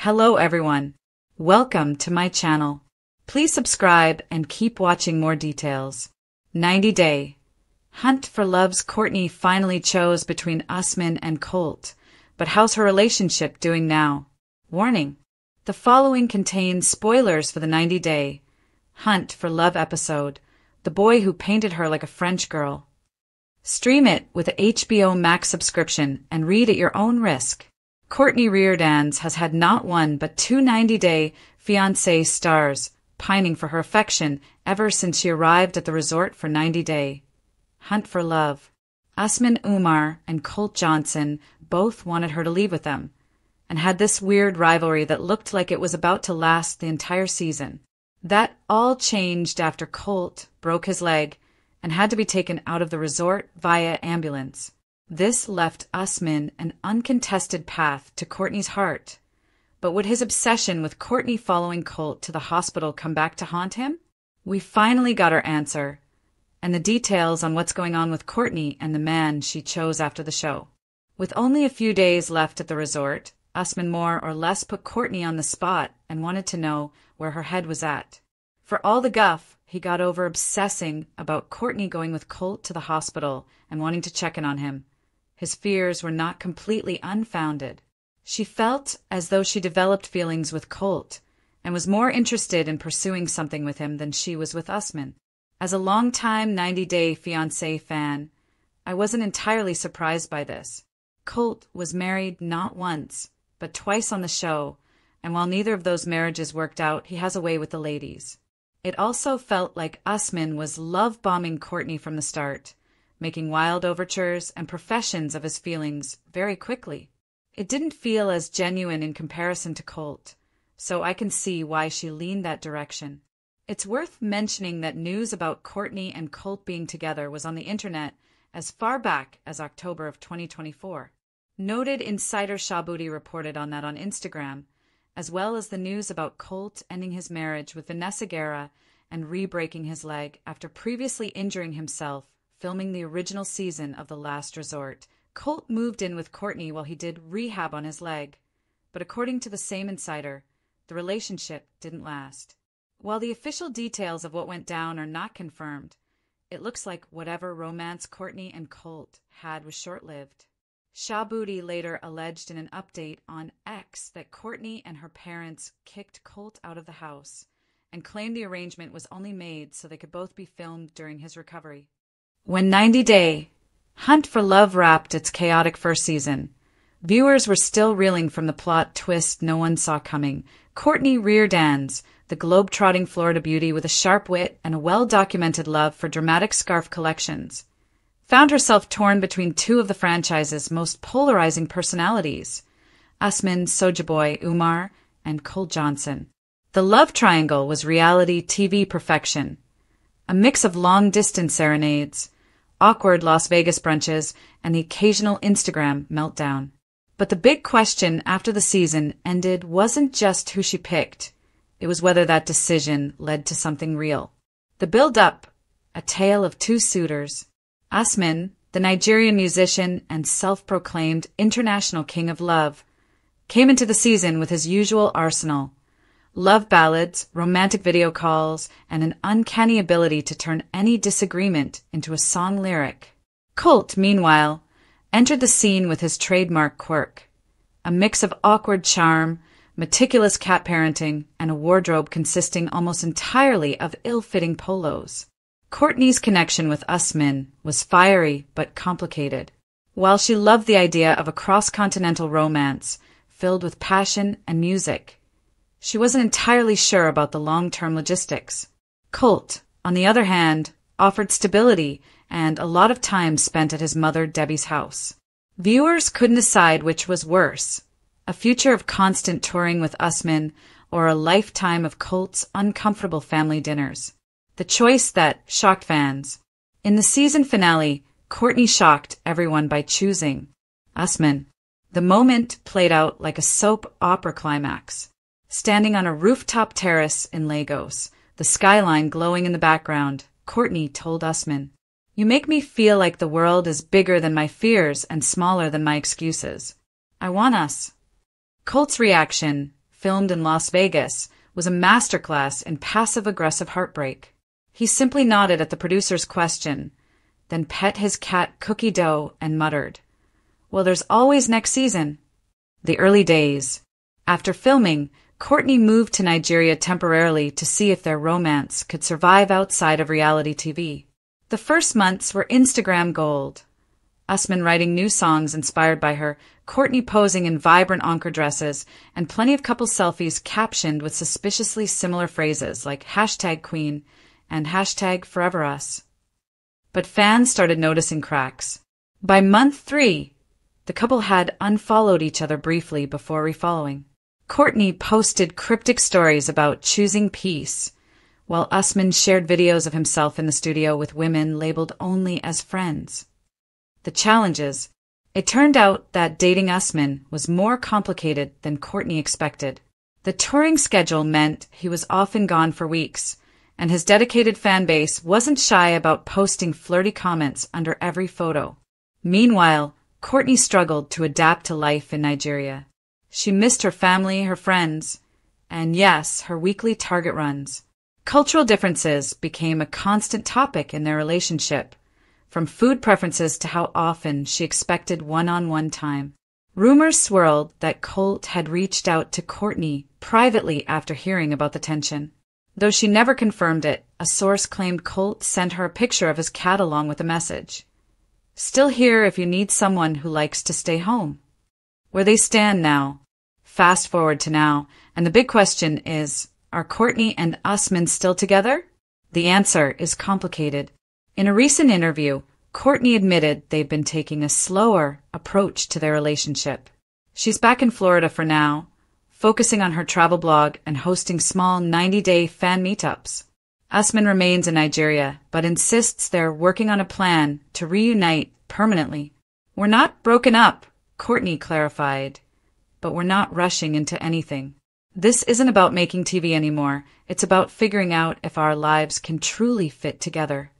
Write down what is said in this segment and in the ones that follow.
Hello everyone. Welcome to my channel. Please subscribe and keep watching more details. 90 Day. Hunt for Love's Cortney finally chose between Usman and Colt. But how's her relationship doing now? Warning. The following contains spoilers for the 90 Day. Hunt for Love episode. The boy who painted her like a French girl. Stream it with a HBO Max subscription and read at your own risk. Courtney Reardance has had not one but two 90-day Fiancé stars pining for her affection ever since she arrived at the resort for 90 Day. Hunt for Love. Usman Umar and Colt Johnson both wanted her to leave with them, and had this weird rivalry that looked like it was about to last the entire season. That all changed after Colt broke his leg and had to be taken out of the resort via ambulance. This left Usman an uncontested path to Courtney's heart. But would his obsession with Courtney following Colt to the hospital come back to haunt him? We finally got our answer, and the details on what's going on with Courtney and the man she chose after the show. With only a few days left at the resort, Usman more or less put Courtney on the spot and wanted to know where her head was at. For all the guff, he got over obsessing about Courtney going with Colt to the hospital and wanting to check in on him. His fears were not completely unfounded. She felt as though she developed feelings with Colt and was more interested in pursuing something with him than she was with Usman. As a longtime 90 Day Fiancé fan, I wasn't entirely surprised by this. Colt was married not once, but twice on the show, and while neither of those marriages worked out, he has a way with the ladies. It also felt like Usman was love-bombing Courtney from the start, making wild overtures and professions of his feelings very quickly. It didn't feel as genuine in comparison to Colt, so I can see why she leaned that direction. It's worth mentioning that news about Courtney and Colt being together was on the internet as far back as October of 2024. Noted insider Shabuti reported on that on Instagram, as well as the news about Colt ending his marriage with Vanessa Guerra and re-breaking his leg after previously injuring himself filming the original season of The Last Resort. Colt moved in with Courtney while he did rehab on his leg, but according to the same insider, the relationship didn't last. While the official details of what went down are not confirmed, it looks like whatever romance Courtney and Colt had was short-lived. Shabuti later alleged in an update on X that Courtney and her parents kicked Colt out of the house and claimed the arrangement was only made so they could both be filmed during his recovery. When 90 Day Hunt for Love wrapped its chaotic first season, viewers were still reeling from the plot twist no one saw coming. Courtney Reardance, the globe-trotting Florida beauty with a sharp wit and a well-documented love for dramatic scarf collections, found herself torn between two of the franchise's most polarizing personalities, Usman Soja Boy Umar and Colt Johnson. The love triangle was reality TV perfection, a mix of long-distance serenades, awkward Las Vegas brunches, and the occasional Instagram meltdown. But the big question after the season ended wasn't just who she picked, it was whether that decision led to something real. The build-up, a tale of two suitors. Usman, the Nigerian musician and self-proclaimed international king of love, came into the season with his usual arsenal: love ballads, romantic video calls, and an uncanny ability to turn any disagreement into a song lyric. Colt, meanwhile, entered the scene with his trademark quirk, a mix of awkward charm, meticulous cat parenting, and a wardrobe consisting almost entirely of ill-fitting polos. Courtney's connection with Usman was fiery but complicated. While she loved the idea of a cross-continental romance filled with passion and music, she wasn't entirely sure about the long-term logistics. Colt, on the other hand, offered stability and a lot of time spent at his mother Debbie's house. Viewers couldn't decide which was worse, a future of constant touring with Usman or a lifetime of Colt's uncomfortable family dinners. The choice that shocked fans. In the season finale, Courtney shocked everyone by choosing Usman. The moment played out like a soap opera climax. Standing on a rooftop terrace in Lagos, the skyline glowing in the background, Courtney told Usman, "You make me feel like the world is bigger than my fears and smaller than my excuses. I want us." Colt's reaction, filmed in Las Vegas, was a masterclass in passive-aggressive heartbreak. He simply nodded at the producer's question, then pet his cat Cookie Dough and muttered, "Well, there's always next season." The early days. After filming, Cortney moved to Nigeria temporarily to see if their romance could survive outside of reality TV. The first months were Instagram gold. Usman writing new songs inspired by her, Cortney posing in vibrant encore dresses, and plenty of couple selfies captioned with suspiciously similar phrases like #Queen and #ForeverUs. But fans started noticing cracks. By month 3, the couple had unfollowed each other briefly before refollowing. Cortney posted cryptic stories about choosing peace, while Usman shared videos of himself in the studio with women labeled only as friends. The challenges. It turned out that dating Usman was more complicated than Cortney expected. The touring schedule meant he was often gone for weeks, and his dedicated fan base wasn't shy about posting flirty comments under every photo. Meanwhile, Cortney struggled to adapt to life in Nigeria. She missed her family, her friends, and yes, her weekly Target runs. Cultural differences became a constant topic in their relationship, from food preferences to how often she expected one-on-one time. Rumors swirled that Colt had reached out to Cortney privately after hearing about the tension. Though she never confirmed it, a source claimed Colt sent her a picture of his cat along with a message. "Still here if you need someone who likes to stay home." Where they stand now. Fast forward to now, and the big question is, are Cortney and Usman still together? The answer is complicated. In a recent interview, Cortney admitted they've been taking a slower approach to their relationship. She's back in Florida for now, focusing on her travel blog and hosting small 90-day fan meetups. Usman remains in Nigeria, but insists they're working on a plan to reunite permanently. "We're not broken up," Cortney clarified, "but we're not rushing into anything. This isn't about making TV anymore. It's about figuring out if our lives can truly fit together."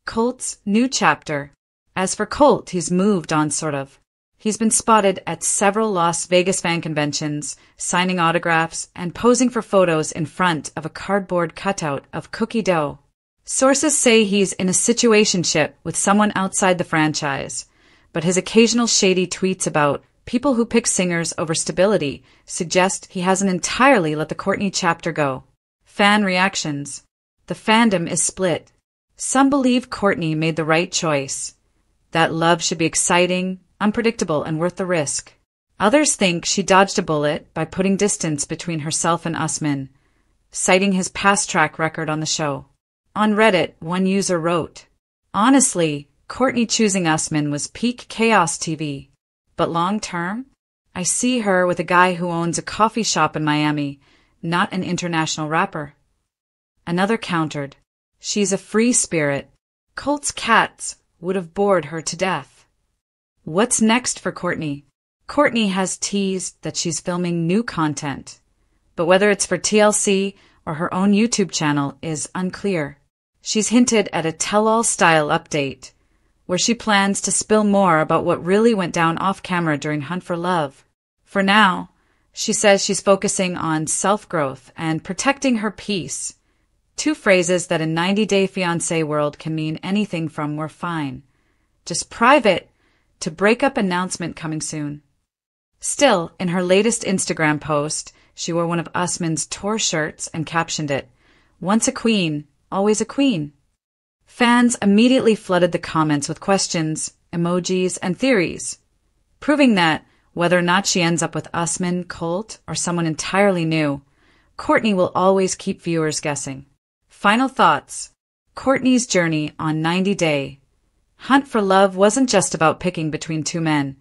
Colt's new chapter. As for Colt, he's moved on sort of. He's been spotted at several Las Vegas fan conventions, signing autographs and posing for photos in front of a cardboard cutout of Cookie Dough. Sources say he's in a situationship with someone outside the franchise, but his occasional shady tweets about people who pick singers over stability suggest he hasn't entirely let the Cortney chapter go. Fan reactions. The fandom is split. Some believe Cortney made the right choice, that love should be exciting, unpredictable, and worth the risk. Others think she dodged a bullet by putting distance between herself and Usman, citing his past track record on the show. On Reddit, one user wrote, "Honestly, Cortney choosing Usman was peak chaos TV. But long-term, I see her with a guy who owns a coffee shop in Miami, not an international rapper." Another countered, "She's a free spirit. Colt's cats would have bored her to death." What's next for Cortney? Cortney has teased that she's filming new content, but whether it's for TLC or her own YouTube channel is unclear. She's hinted at a tell-all style update, where she plans to spill more about what really went down off-camera during Hunt for Love. For now, she says she's focusing on self-growth and protecting her peace, two phrases that in 90-Day Fiancé world can mean anything from "we're fine," just private, to breakup announcement coming soon. Still, in her latest Instagram post, she wore one of Usman's tour shirts and captioned it, "Once a queen, always a queen." Fans immediately flooded the comments with questions, emojis, and theories, proving that, whether or not she ends up with Usman, Colt, or someone entirely new, Cortney will always keep viewers guessing. Final thoughts. Cortney's journey on 90 Day. Hunt for Love wasn't just about picking between two men.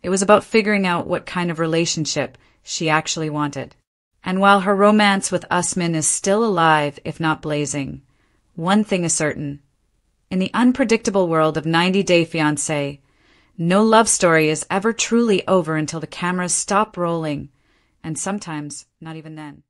It was about figuring out what kind of relationship she actually wanted. And while her romance with Usman is still alive, if not blazing, one thing is certain. In the unpredictable world of 90 Day Fiancé, no love story is ever truly over until the cameras stop rolling, and sometimes not even then.